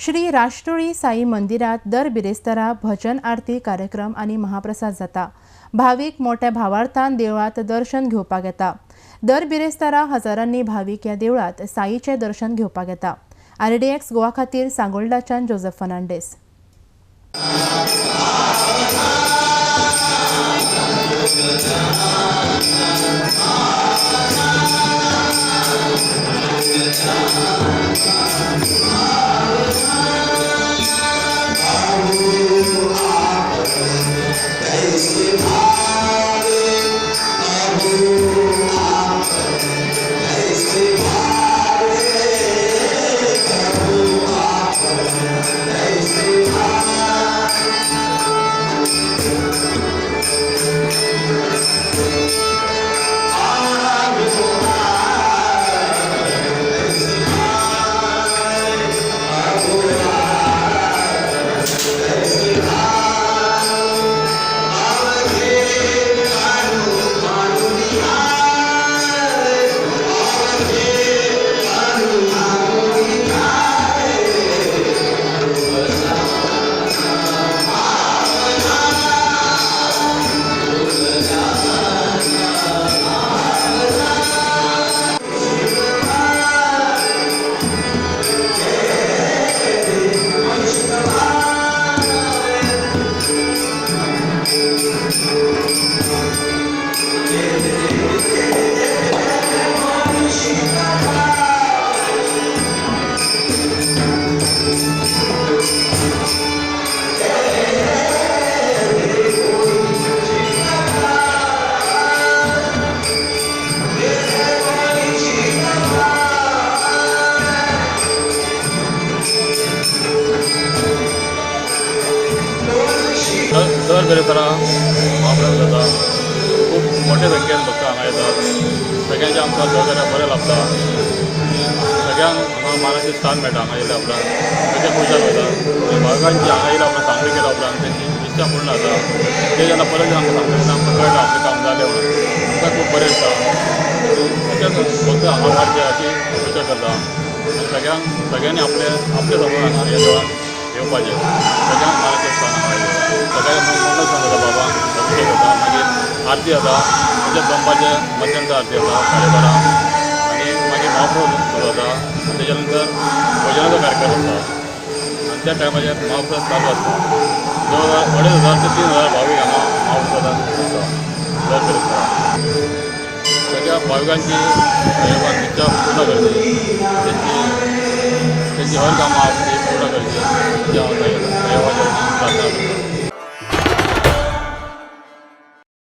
श्री राष्ट्रोळी साई मंदिरात दर बिरेस्तारा भजन आरती कार्यक्रम आणि महाप्रसाद जाता। भाविक मोठ्या भावार्थान देवळात दर्शन घेवपाक येता। दर बिरेस्तारा हजारांनी भाविक या देवळात साईचे दर्शन घेवपाक येता। RDX गोवा खातीर सांगोळडाच्यान जोसेफ फर्नांडीस। दर बिरेस्तारा महाप्रसाद जाता। खूब मोठ्या संख्येन भक्त हांगा येतात। सगळ्यांचे आमकां सहकार्य बरें लाभता। सगळ्यांक हांगा मानाचें स्थान मेळटा। हांगा येयल्या उपरांत सगळे खुशाल वतात। भाविकांची हांगा येयल्या उपरांत सांगली केल्या उपरांत तेंची इच्छा पूर्ण जाता। ते जेन्ना परत आमकां सांगता तेन्ना आमकां कळटा आपलें काम जालें म्हणून आमकां खूब बरें दिसता। तशेंच भक्त हांगा मारचे अशी अपेक्षा करता। सगळ्यांनी आपले समोर हांगा ह्या देवळांत येवपाचें। सगळ्यांक मानाचें स्थान हांगा सगळ्यांक मंगळस्थान जाता। बाबा अभिषेक जाता, मागीर आरती जाता। तशेंच दनपारचें मध्यानचा आरती जाता 12:30 आनी मागीर महाप्रसाद सुरू जाता। तेच्या नंतर भजनाचो कार्यक्रम आसता आनी त्या टायमाचेर महाप्रसाद चालू आसता। जवळ 2,500 ते 3,000 भाविक हांगा महाप्रसादाक आसता दर बिरेस्तारा। सगळ्या भाविकांची इच्छा पूर्ण करची, तेंची हर कामां